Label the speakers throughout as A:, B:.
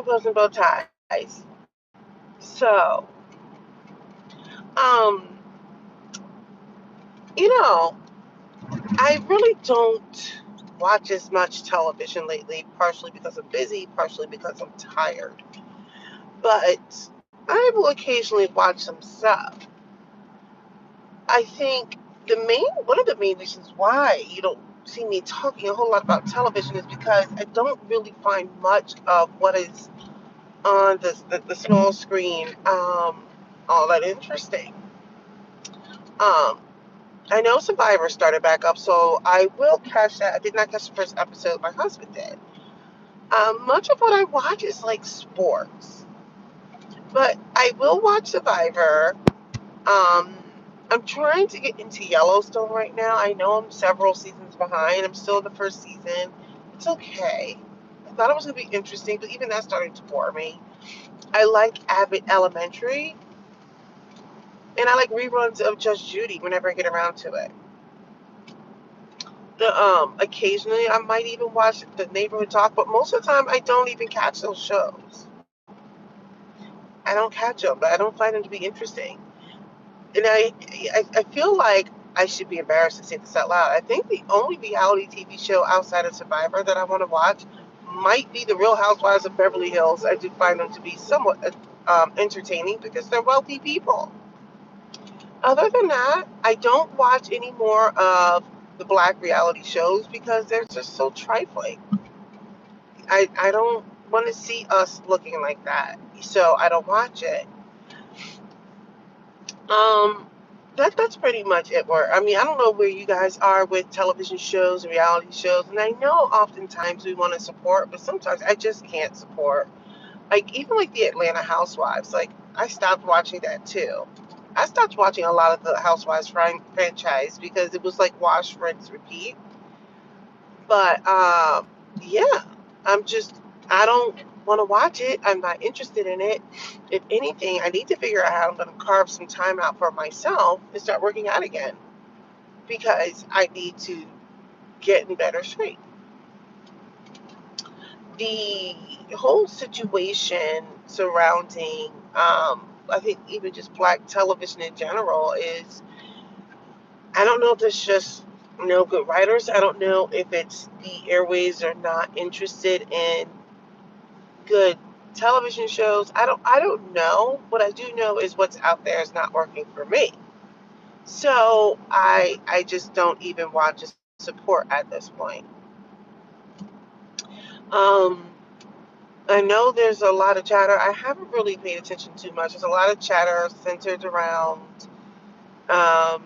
A: Clothes and Bow Ties. So, um, you know, I really don't watch as much television lately, partially because I'm busy, partially because I'm tired. But I will occasionally watch some stuff. I think one of the main reasons why you don't see me talking a whole lot about television is because I don't really find much of what is on the small screen all that interesting. Um, I know Survivor started back up, so I will catch that. I did not catch the first episode. My husband did. Much of what I watch is like sports, but I will watch Survivor. Um, I'm trying to get into Yellowstone right now. I know I'm several seasons behind. I'm still in the first season. It's okay. I thought it was going to be interesting, but even that's starting to bore me. I like Abbott Elementary, and I like reruns of Just Judy whenever I get around to it. Occasionally I might even watch the Neighborhood Talk, but most of the time I don't even catch those shows. I don't catch them, but I don't find them to be interesting. And I feel like I should be embarrassed to say this out loud. I think the only reality TV show outside of Survivor that I want to watch might be The Real Housewives of Beverly Hills. I do find them to be somewhat entertaining because they're wealthy people. Other than that, I don't watch any more of the black reality shows because they're just so trifling. I don't want to see us looking like that, so I don't watch it. Um, that's pretty much it. I mean, I don't know where you guys are with television shows and reality shows, and I know oftentimes we want to support, but sometimes I just can't support. Like even like the Atlanta Housewives, like I stopped watching that too. I stopped watching a lot of the Housewives franchise because it was like wash, rinse, repeat. But yeah, I'm just I don't want to watch it. I'm not interested in it. If anything, I need to figure out how I'm going to carve some time out for myself and start working out again because I need to get in better shape. The whole situation surrounding, I think even just black television in general is, I don't know if there's just no good writers. I don't know if it's the airways are not interested in good television shows. I don't know. What I do know is what's out there is not working for me. So I just don't even want to support at this point. Um, I know there's a lot of chatter. I haven't really paid attention too much. There's a lot of chatter centered around um,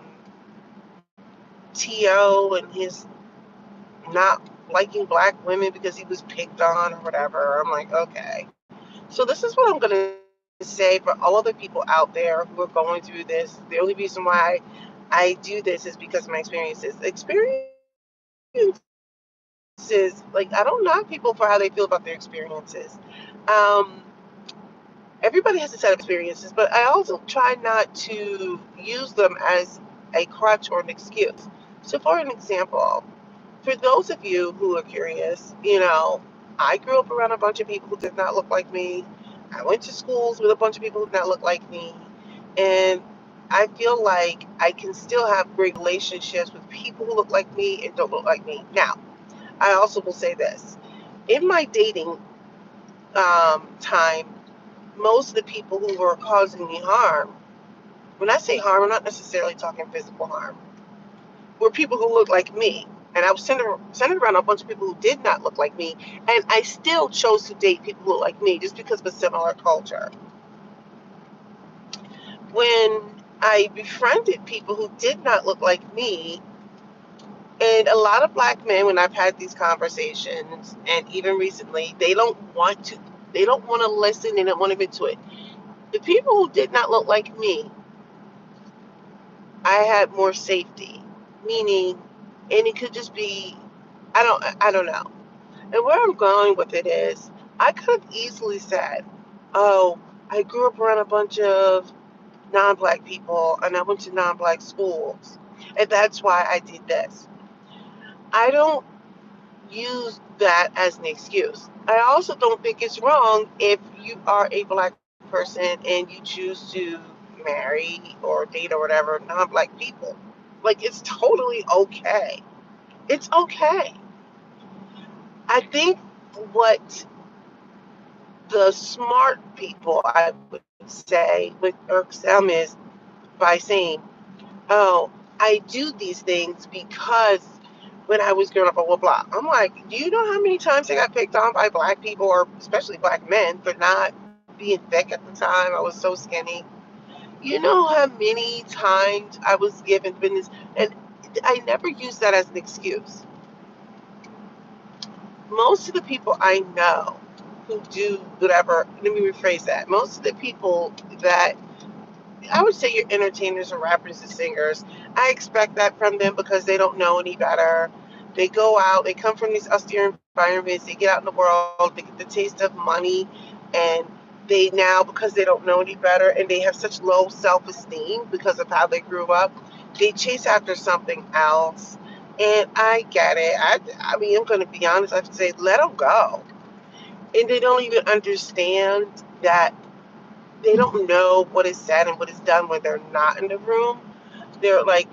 A: T.O. and his not liking black women because he was picked on or whatever. I'm like, okay. So this is what I'm going to say for all other people out there who are going through this. The only reason why I do this is because of my experiences. Experiences, like I don't knock people for how they feel about their experiences. Um, Everybody has a set of experiences, but I also try not to use them as a crutch or an excuse. So, for an example, for those of you who are curious, I grew up around a bunch of people who did not look like me. I went to schools with a bunch of people who did not look like me. And I feel like I can still have great relationships with people who look like me and don't look like me. Now, I also will say this. In my dating time, most of the people who were causing me harm, when I say harm, I'm not necessarily talking physical harm, were people who looked like me. And I was centered around a bunch of people who did not look like me. And I still chose to date people who look like me just because of a similar culture. When I befriended people who did not look like me, and a lot of black men, when I've had these conversations, and even recently, they don't want to listen, they don't want to get to it. The people who did not look like me, I had more safety, meaning, and it could just be, I don't know. And where I'm going with it is, I could have easily said, oh, I grew up around a bunch of non-black people and I went to non-black schools. And that's why I did this. I don't use that as an excuse. I also don't think it's wrong if you are a black person and you choose to marry or date or whatever non-black people. Like, it's totally okay. It's okay. I think what the smart people, I would say, with irks them is by saying, oh, I do these things because when I was growing up, blah, blah, blah. I'm like, do you know how many times I got picked on by black people, or especially black men, for not being thick at the time? I was so skinny. You know how many times I was given business, and I never use that as an excuse. Most of the people I know who do whatever, let me rephrase that. Most of the people that I would say your entertainers and rappers and singers, I expect that from them because they don't know any better. They go out, they come from these austere environments, they get out in the world, they get the taste of money, and they now, because they don't know any better and they have such low self esteem because of how they grew up, they chase after something else. And I get it. I mean, I'm going to be honest, I have to say, let them go. And they don't even understand that they don't know what is said and what is done when they're not in the room. They're like,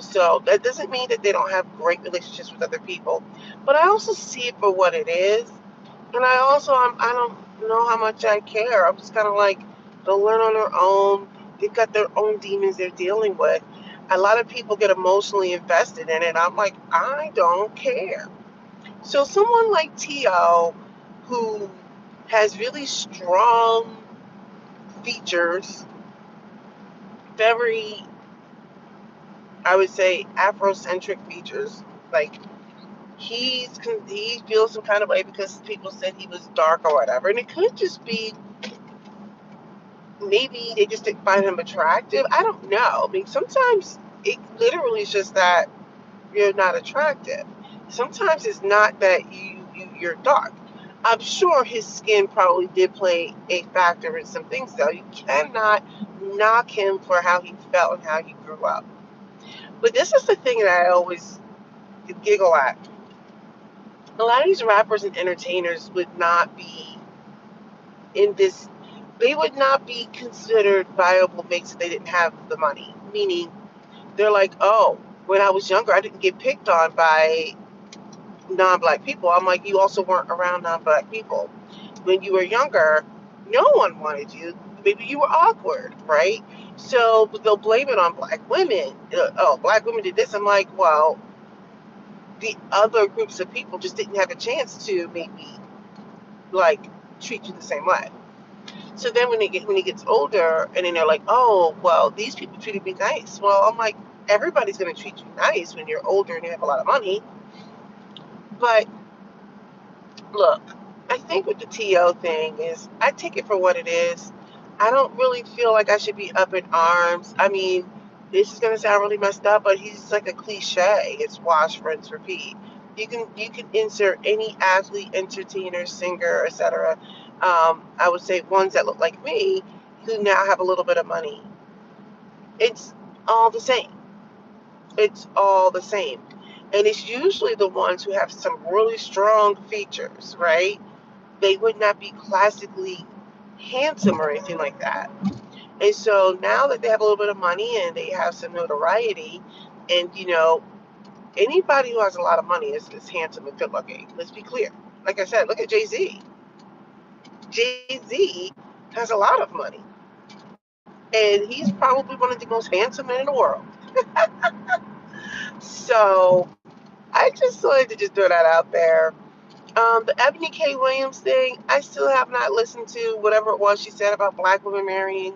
A: so that doesn't mean that they don't have great relationships with other people. But I also see it for what it is. And I don't know how much I care. I'm just kind of like, they'll learn on their own. They've got their own demons they're dealing with. A lot of people get emotionally invested in it. I'm like, I don't care. So someone like T.O., who has really strong features, very, I would say, Afrocentric features. Like, he feels some kind of way because people said he was dark or whatever, and it could just be maybe they just didn't find him attractive. I don't know. I mean, sometimes it literally is just that you're not attractive. Sometimes it's not that you're dark. I'm sure his skin probably did play a factor in some things, though. You cannot knock him for how he felt and how he grew up. But this is the thing that I always giggle at. A lot of these rappers and entertainers would not be in this, they would not be considered viable mates if they didn't have the money. Meaning, they're like, oh, when I was younger, I didn't get picked on by non-black people. I'm like, you also weren't around non-black people. When you were younger, no one wanted you. Maybe you were awkward, right? So they'll blame it on black women. Oh, black women did this. I'm like, well, the other groups of people just didn't have a chance to maybe like treat you the same way. So then when he gets older, and then they're like, oh, well, these people treated me nice. Well, I'm like, everybody's gonna treat you nice when you're older and you have a lot of money. But look, I think with the TO thing is, I take it for what it is. I don't really feel like I should be up in arms. I mean, this is gonna sound really messed up, but he's like a cliche. It's wash, rinse, repeat. You can insert any athlete, entertainer, singer, etc. I would say ones that look like me, who now have a little bit of money. It's all the same. It's all the same. And it's usually the ones who have some really strong features, right? They would not be classically handsome or anything like that. And so now that they have a little bit of money and they have some notoriety, and anybody who has a lot of money is handsome and good looking. Let's be clear. Like I said, look at Jay-Z. Jay-Z has a lot of money, and he's probably one of the most handsome men in the world. So I just wanted to just throw that out there. The Ebony K. Williams thing, I still have not listened to whatever it was she said about black women marrying.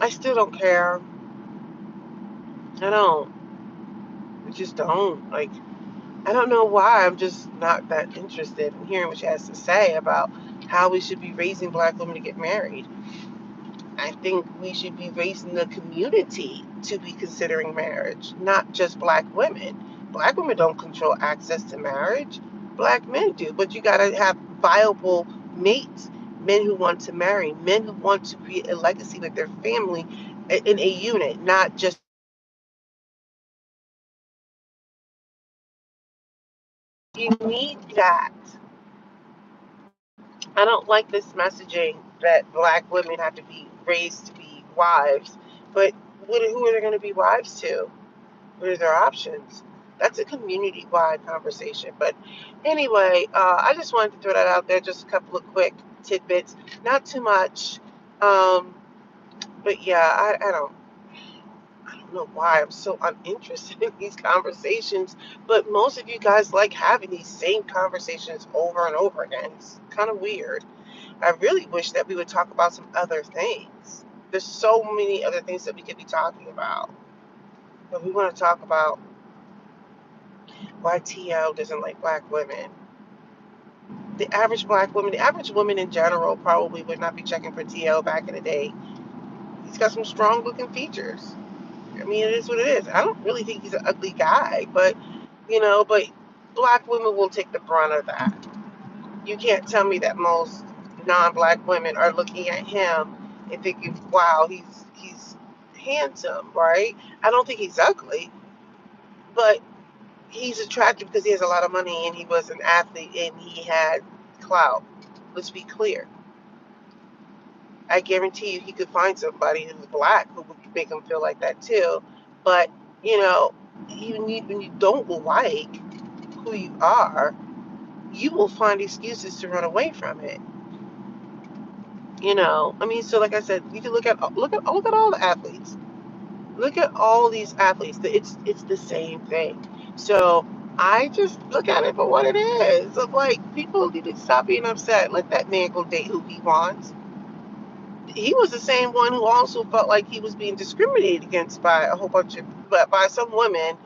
A: I still don't care. I don't. I just don't. Like, I don't know why. I'm just not that interested in hearing what she has to say about how we should be raising black women to get married. I think we should be raising the community to be considering marriage, not just black women. Black women don't control access to marriage. Black men do, but you got to have viable mates, men who want to marry, men who want to create a legacy with their family in a unit, not just You need that. I don't like this messaging that black women have to be raised to be wives. But who are they going to be wives to? What are their options? That's a community-wide conversation. But anyway, I just wanted to throw that out there. Just a couple of quick tidbits. Not too much. But yeah, I don't know why I'm so uninterested in these conversations, but most of you guys like having these same conversations over and over again. It's kind of weird. I really wish that we would talk about some other things. There's so many other things that we could be talking about. But we want to talk about why TL doesn't like black women. The average black woman, the average woman in general, probably would not be checking for TL back in the day. He's got some strong looking features. I mean, it is what it is. I don't really think he's an ugly guy, but but black women will take the brunt of that. You can't tell me that most non-black women are looking at him and thinking, "Wow, he's handsome," right? I don't think he's ugly, but he's attractive because he has a lot of money and he was an athlete and he had clout. Let's be clear. I guarantee you he could find somebody who's black who would make him feel like that too. But, even when you don't like who you are, you will find excuses to run away from it. I mean, so like I said, you can look at all the athletes. Look at all these athletes. It's the same thing. So I just look at it for what it is. I'm like, people need to stop being upset. Let that man go date who he wants. He was the same one who also felt like he was being discriminated against by a whole bunch of, but by some women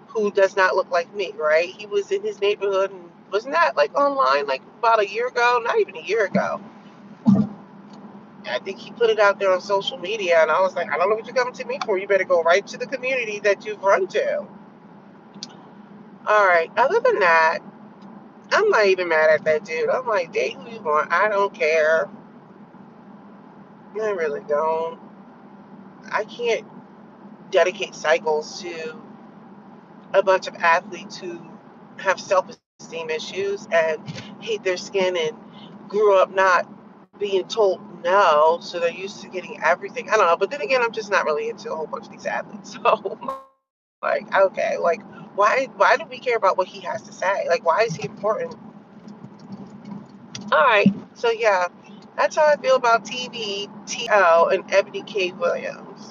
A: who does not look like me, right? He was in his neighborhood and wasn't that like online like about a year ago? Not even a year ago. I think he put it out there on social media, and I was like, I don't know what you're coming to me for. You better go right to the community that you've run to. All right. Other than that, I'm not even mad at that dude. I'm like, date who you want. I don't care. I really don't. I can't dedicate cycles to a bunch of athletes who have self-esteem issues and hate their skin and grew up not being told no, so they're used to getting everything. I don't know, but then again, I'm just not really into a whole bunch of these athletes. So, like, okay, like, why do we care about what he has to say? Like, why is he important? All right, so yeah, that's how I feel about TV, TL, and Ebony K. Williams.